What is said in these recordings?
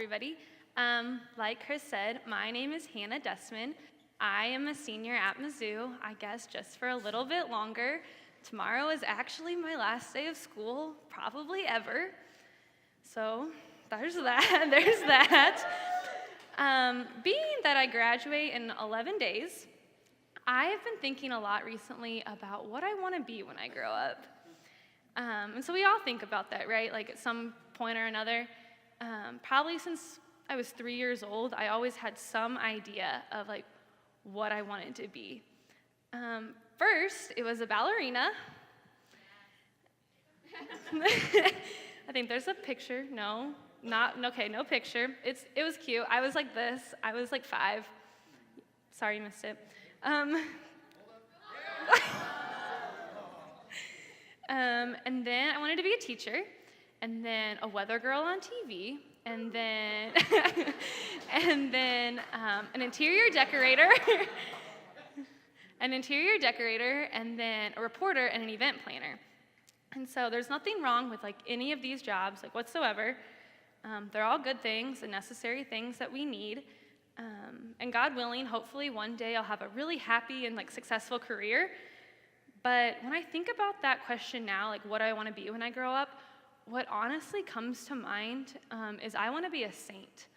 everybody. Like Chris said, my name is Hannah Dustman. I am a senior at Mizzou, I guess just for a little bit longer. Tomorrow is actually my last day of school, probably ever. So there's that. There's that. Being that I graduate in 11 days, I have been thinking a lot recently about what I want to be when I grow up. And so we all think about that, right? Like at some point or another. Probably since I was 3 years old, I always had some idea of like what I wanted to be. First, it was a ballerina. I think there's a picture. No picture. It was cute. I was like this. I was like 5. Sorry you missed it. And then I wanted to be a teacher, and then a weather girl on TV, and then an interior decorator, and then a reporter and an event planner. And so there's nothing wrong with like any of these jobs, like whatsoever. They're all good things and necessary things that we need. And God willing, hopefully one day I'll have a really happy and like successful career. But when I think about that question now, like what do I want to be when I grow up, what honestly comes to mind is I want to be a saint.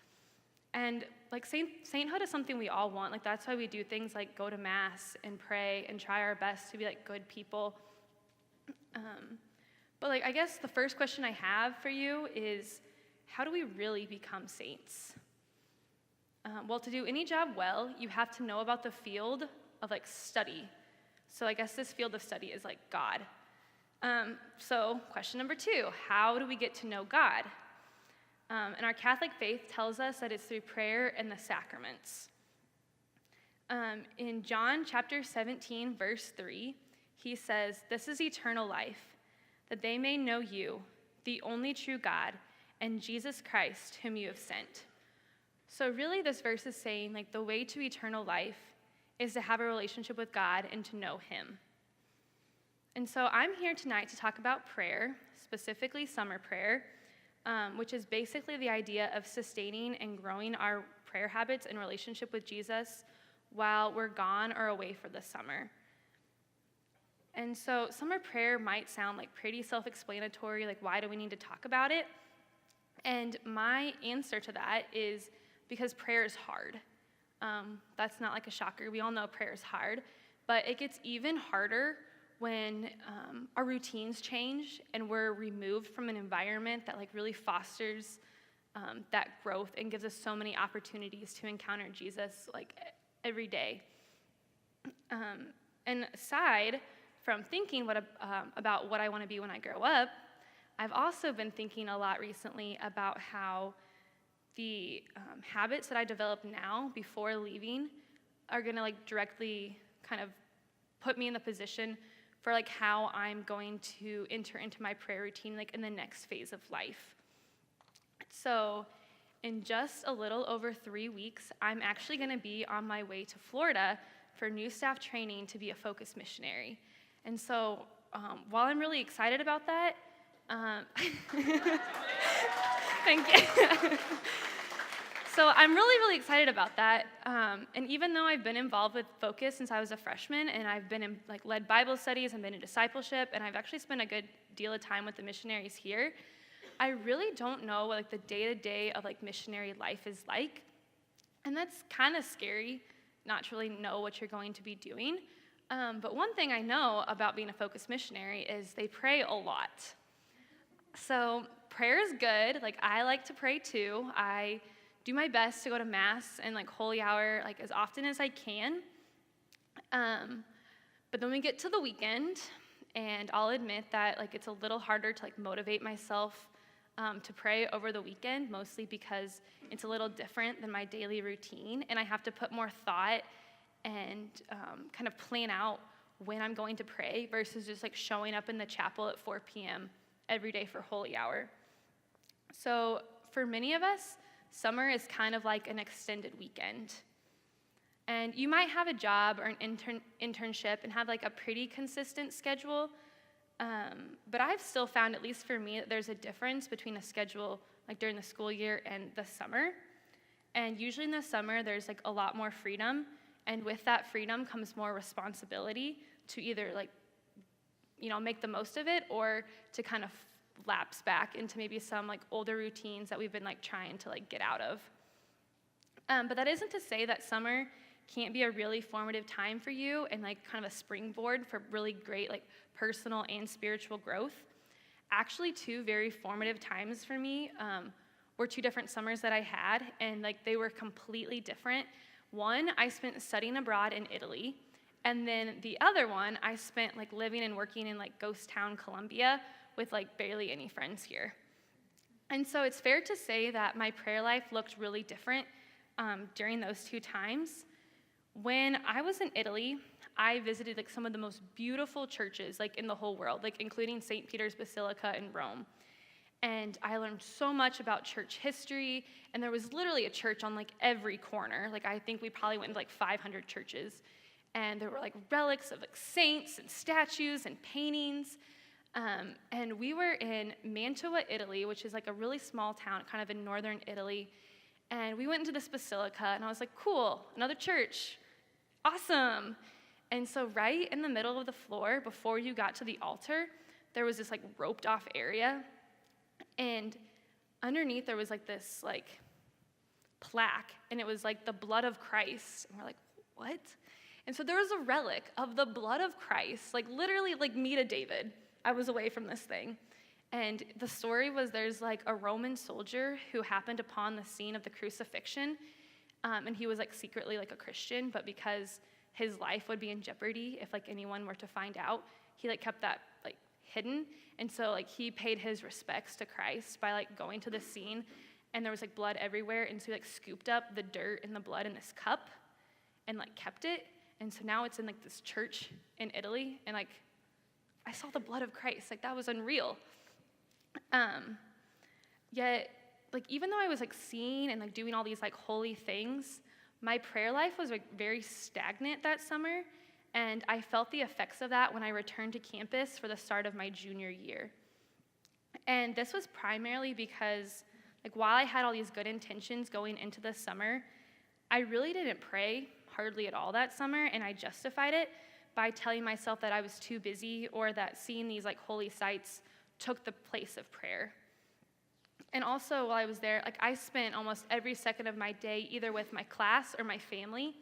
And like sainthood is something we all want. Like that's why we do things like go to mass and pray and try our best to be like good people. But like I guess the first question I have for you is, how do we really become saints? Well, to do any job well, you have to know about the field of like study. So I guess this field of study is like God. So question number 2, how do we get to know God? And our Catholic faith tells us that it's through prayer and the sacraments. In John chapter 17, verse 3, he says, "This is eternal life, that they may know you, the only true God, and Jesus Christ, whom you have sent." So really this verse is saying like the way to eternal life is to have a relationship with God and to know him. And so I'm here tonight to talk about prayer, specifically summer prayer, which is basically the idea of sustaining and growing our prayer habits and relationship with Jesus while we're gone or away for the summer. And so summer prayer might sound like pretty self-explanatory, like why do we need to talk about it? And my answer to that is because prayer is hard. That's not like a shocker. We all know prayer is hard, but it gets even harder when our routines change and we're removed from an environment that like really fosters that growth and gives us so many opportunities to encounter Jesus like every day. And aside from thinking about what I want to be when I grow up, I've also been thinking a lot recently about how the habits that I develop now before leaving are going to like directly kind of put me in the position for like how I'm going to enter into my prayer routine like in the next phase of life. So in just a little over 3 weeks, I'm actually going to be on my way to Florida for new staff training to be a focus missionary. And so while I'm really excited about that, thank you. So I'm really, really excited about that. And even though I've been involved with Focus since I was a freshman, and I've been in like led Bible studies and been in discipleship, and I've actually spent a good deal of time with the missionaries here, I really don't know what like the day-to-day of like missionary life is like. And that's kind of scary, not to really know what you're going to be doing. But one thing I know about being a Focus missionary is they pray a lot. So prayer is good. Like I like to pray too. I do my best to go to mass and like holy hour like as often as I can. But then we get to the weekend, and I'll admit that like it's a little harder to like motivate myself to pray over the weekend, mostly because it's a little different than my daily routine, and I have to put more thought and kind of plan out when I'm going to pray versus just like showing up in the chapel at 4 p.m. every day for holy hour. So for many of us, summer is kind of like an extended weekend. And you might have a job or an internship and have like a pretty consistent schedule, but I've still found, at least for me, that there's a difference between a schedule like during the school year and the summer. And usually in the summer, there's like a lot more freedom. And with that freedom comes more responsibility to either like, make the most of it or to kind of lapse back into maybe some like older routines that we've been like trying to like get out of. But that isn't to say that summer can't be a really formative time for you and like kind of a springboard for really great like personal and spiritual growth. Actually, two very formative times for me were two different summers that I had, and like they were completely different. One, I spent studying abroad in Italy, and then the other one, I spent like living and working in like ghost town Colombia with like barely any friends here. And so it's fair to say that my prayer life looked really different during those two times. When I was in Italy, I visited like some of the most beautiful churches like in the whole world, like including St. Peter's Basilica in Rome. And I learned so much about church history, and there was literally a church on like every corner. Like I think we probably went to like 500 churches, and there were like relics of like saints and statues and paintings. And we were in Mantua, Italy, which is like a really small town kind of in northern Italy. And we went into this basilica, and I was like, cool, another church, awesome. And so right in the middle of the floor, before you got to the altar, there was this like roped off area. And underneath there was like this like plaque, and it was like the blood of Christ. And we're like, what? And so there was a relic of the blood of Christ, like literally like me to David. I was away from this thing. And the story was there's like a Roman soldier who happened upon the scene of the crucifixion, and he was like secretly like a Christian, but because his life would be in jeopardy if like anyone were to find out, he like kept that like hidden. And so like he paid his respects to Christ by like going to the scene, and there was like blood everywhere, and so he like scooped up the dirt and the blood in this cup and like kept it. And so now it's in like this church in Italy, and like I saw the blood of Christ. Like that was unreal. Yet like even though I was like seeing and like doing all these like holy things, my prayer life was like very stagnant that summer. And I felt the effects of that when I returned to campus for the start of my junior year. And this was primarily because, like, while I had all these good intentions going into the summer, I really didn't pray hardly at all that summer, and I justified it by telling myself that I was too busy or that seeing these, like, holy sites took the place of prayer. And also, while I was there, like, I spent almost every second of my day either with my class or my family,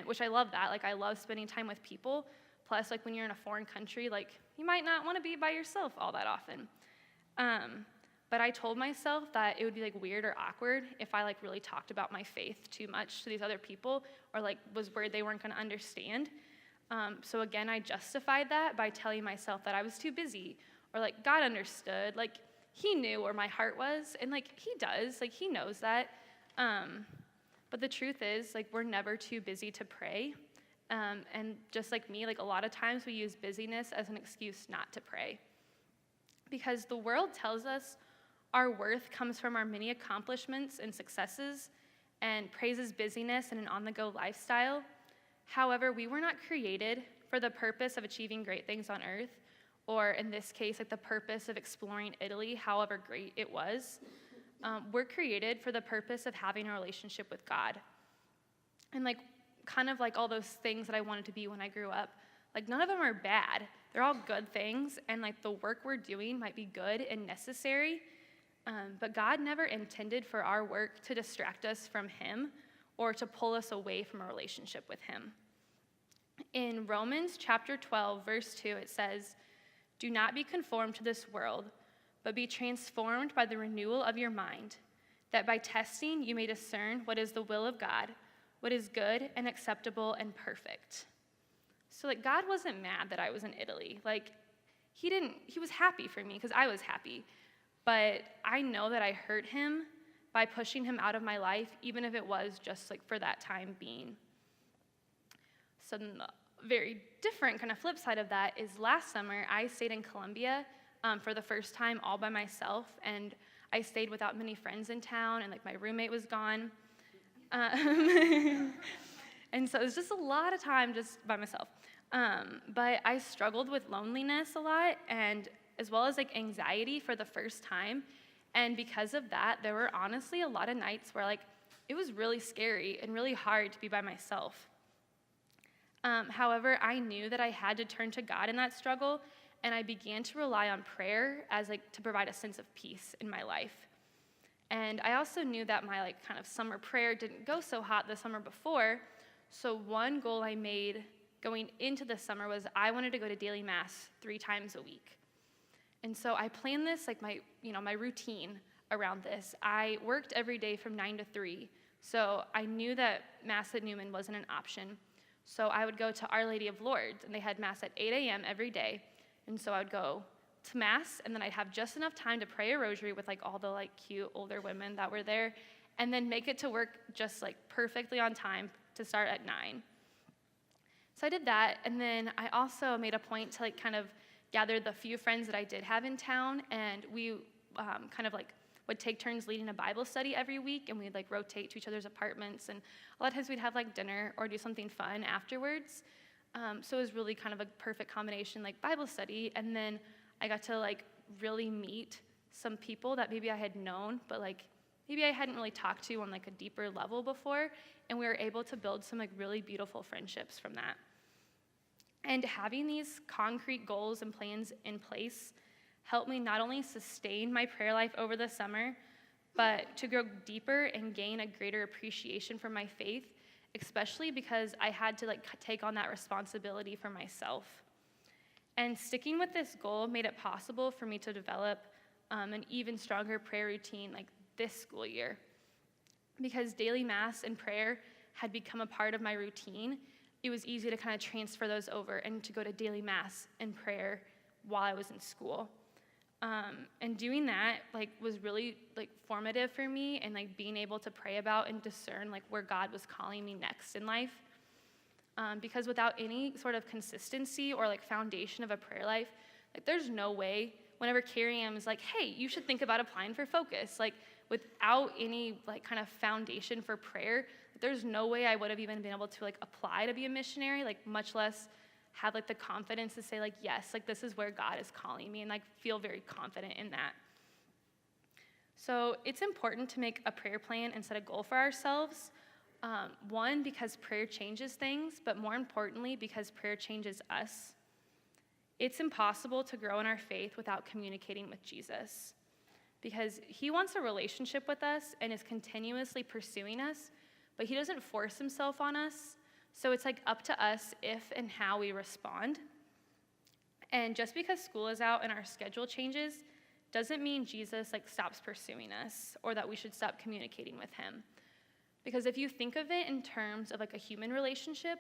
which I love that. Like, I love spending time with people. Plus, like, when you're in a foreign country, like, you might not want to be by yourself all that often. But I told myself that it would be, like, weird or awkward if I, like, really talked about my faith too much to these other people or, like, was worried they weren't going to understand. So, again, I justified that by telling myself that I was too busy or, like, God understood. Like, he knew where my heart was, and, like, he does. Like, he knows that. But the truth is, like, we're never too busy to pray. And just like me, like, a lot of times we use busyness as an excuse not to pray. Because the world tells us our worth comes from our many accomplishments and successes and praises busyness and an on-the-go lifestyle. However, we were not created for the purpose of achieving great things on earth, or in this case, like the purpose of exploring Italy, however great it was. We're created for the purpose of having a relationship with God. And like, kind of like all those things that I wanted to be when I grew up, like none of them are bad. They're all good things, and like the work we're doing might be good and necessary, but God never intended for our work to distract us from him or to pull us away from a relationship with him. In Romans chapter 12, verse 2, it says, "Do not be conformed to this world, but be transformed by the renewal of your mind, that by testing you may discern what is the will of God, what is good and acceptable and perfect." So like God wasn't mad that I was in Italy. Like he was happy for me because I was happy. But I know that I hurt him by pushing him out of my life, even if it was just like for that time being. So then the very different kind of flip side of that is last summer I stayed in Colombia for the first time all by myself, and I stayed without many friends in town, and like my roommate was gone. And so it was just a lot of time just by myself. But I struggled with loneliness a lot, and as well as like anxiety for the first time. And because of that, there were honestly a lot of nights where it was really scary and really hard to be by myself. However, I knew that I had to turn to God in that struggle, and I began to rely on prayer as to provide a sense of peace in my life. And I also knew that my kind of summer prayer didn't go so hot the summer before, so one goal I made going into the summer was I wanted to go to daily mass 3 times a week. And so I planned this, my routine around this. I worked every day from 9 to 3, so I knew that mass at Newman wasn't an option. So I would go to Our Lady of Lourdes, and they had mass at 8 a.m. every day. And so I would go to mass, and then I'd have just enough time to pray a rosary with all the cute older women that were there, and then make it to work just perfectly on time to start at 9. So I did that, and then I also made a point to kind of gather the few friends that I did have in town, and we would take turns leading a Bible study every week, and we'd rotate to each other's apartments, and a lot of times we'd have dinner or do something fun afterwards. So it was really kind of a perfect combination, Bible study, and then I got to really meet some people that maybe I had known, but maybe I hadn't really talked to on a deeper level before, and we were able to build some really beautiful friendships from that. And having these concrete goals and plans in place helped me not only sustain my prayer life over the summer, but to grow deeper and gain a greater appreciation for my faith, especially because I had to take on that responsibility for myself. And sticking with this goal made it possible for me to develop an even stronger prayer routine this school year. Because daily mass and prayer had become a part of my routine, it was easy to kind of transfer those over and to go to daily mass and prayer while I was in school. And doing that was really formative for me, and being able to pray about and discern where God was calling me next in life. Because without any sort of consistency or foundation of a prayer life, there's no way whenever Carrie Ann was hey, you should think about applying for Focus, without any kind of foundation for prayer, there's no way I would have even been able to apply to be a missionary, much less have the confidence to say yes, this is where God is calling me, and feel very confident in that. So it's important to make a prayer plan and set a goal for ourselves. One, because prayer changes things, but more importantly, because prayer changes us. It's impossible to grow in our faith without communicating with Jesus, because he wants a relationship with us and is continuously pursuing us, but he doesn't force himself on us. So it's up to us if and how we respond. And just because school is out and our schedule changes doesn't mean Jesus stops pursuing us or that we should stop communicating with him. Because if you think of it in terms of a human relationship,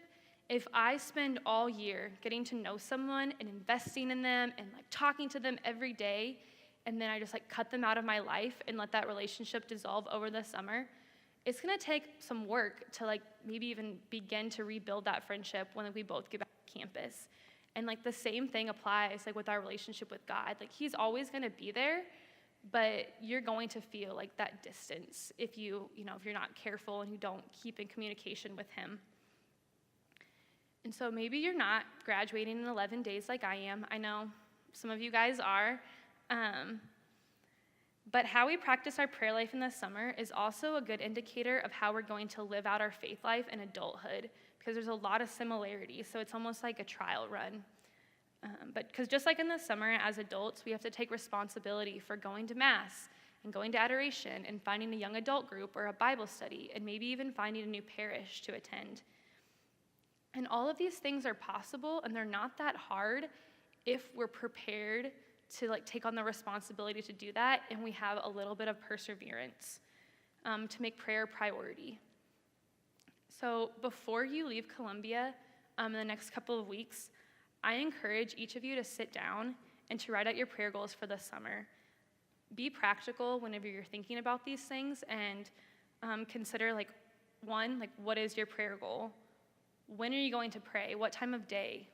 if I spend all year getting to know someone and investing in them and talking to them every day, and then I just cut them out of my life and let that relationship dissolve over the summer, it's gonna take some work to maybe even begin to rebuild that friendship when we both get back to campus. And the same thing applies with our relationship with God. He's always gonna be there, but you're going to feel that distance if you're not careful and you don't keep in communication with him. And so maybe you're not graduating in 11 days like I am. I know some of you guys are. But how we practice our prayer life in the summer is also a good indicator of how we're going to live out our faith life in adulthood, because there's a lot of similarities, so it's almost like a trial run. But because just like in the summer, as adults, we have to take responsibility for going to mass and going to adoration and finding a young adult group or a Bible study and maybe even finding a new parish to attend. And all of these things are possible, and they're not that hard if we're prepared to take on the responsibility to do that, and we have a little bit of perseverance to make prayer a priority. So before you leave Columbia in the next couple of weeks, I encourage each of you to sit down and to write out your prayer goals for the summer. Be practical whenever you're thinking about these things, and consider one, what is your prayer goal? When are you going to pray? What time of day?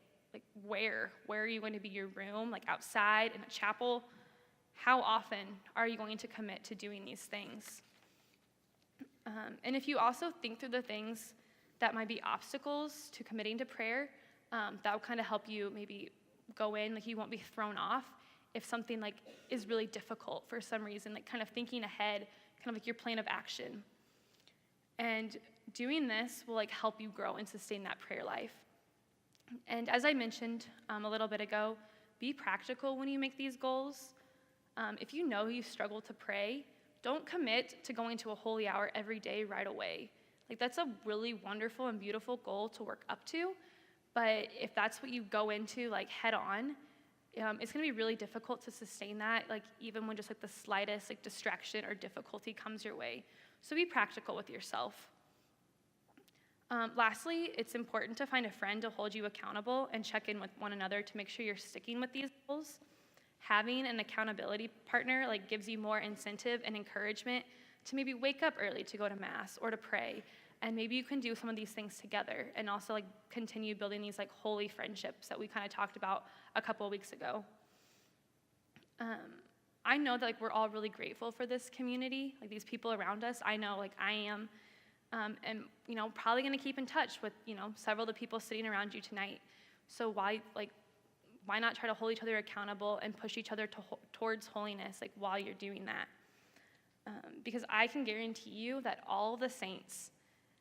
Where are you going to be? Your room, outside, in a chapel? How often are you going to commit to doing these things? And if you also think through the things that might be obstacles to committing to prayer, that will kind of help you maybe go in, you won't be thrown off. if something like is really difficult for some reason, like kind of thinking ahead, kind of like your plan of action. And doing this will like help you grow and sustain that prayer life. And as I mentioned a little bit ago, be practical when you make these goals. If you know you struggle to pray, don't commit to going to a holy hour every day right away. Like that's a really wonderful and beautiful goal to work up to, but if that's what you go into like head on, it's gonna be really difficult to sustain that, like even when just like the slightest like distraction or difficulty comes your way. So be practical with yourself. Lastly, it's important to find a friend to hold you accountable and check in with one another to make sure you're sticking with these goals. Having an accountability partner like gives you more incentive and encouragement to maybe wake up early to go to mass or to pray, and maybe you can do some of these things together and also like continue building these like holy friendships that we kind of talked about a couple of weeks ago. I know that like we're all really grateful for this community, like these people around us. I know like I am, and probably gonna keep in touch with several of the people sitting around you tonight. So why not try to hold each other accountable and push each other towards holiness like while you're doing that? Because I can guarantee you that all the saints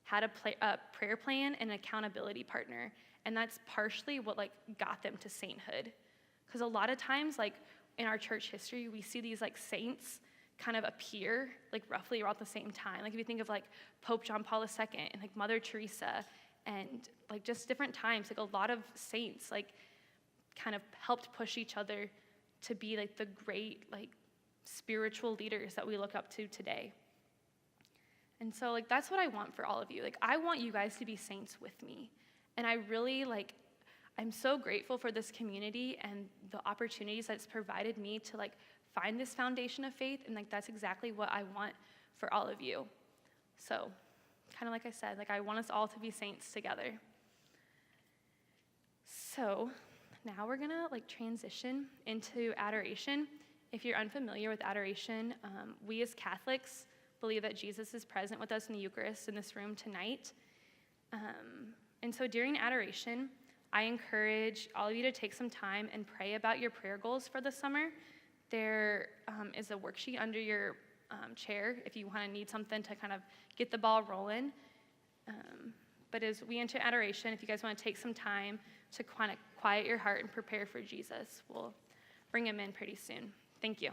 had a prayer plan and an accountability partner, and that's partially what like got them to sainthood. Because a lot of times, like in our church history, we see these like saints kind of appear like roughly around the same time. Like if you think of like Pope John Paul II and like Mother Teresa, and like just different times, like a lot of saints like kind of helped push each other to be like the great like spiritual leaders that we look up to today. And so like that's what I want for all of you. Like I want you guys to be saints with me. And I really I'm so grateful for this community and the opportunities that it's provided me to like find this foundation of faith, and like that's exactly what I want for all of you. So kind of like I said, like I want us all to be saints together. So now we're gonna like transition into adoration. If you're unfamiliar with adoration, we as Catholics believe that Jesus is present with us in the Eucharist in this room tonight. And so during adoration, I encourage all of you to take some time and pray about your prayer goals for the summer. There is a worksheet under your chair if you want to need something to kind of get the ball rolling. But as we enter adoration, if you guys want to take some time to kind of quiet your heart and prepare for Jesus, we'll bring him in pretty soon. Thank you.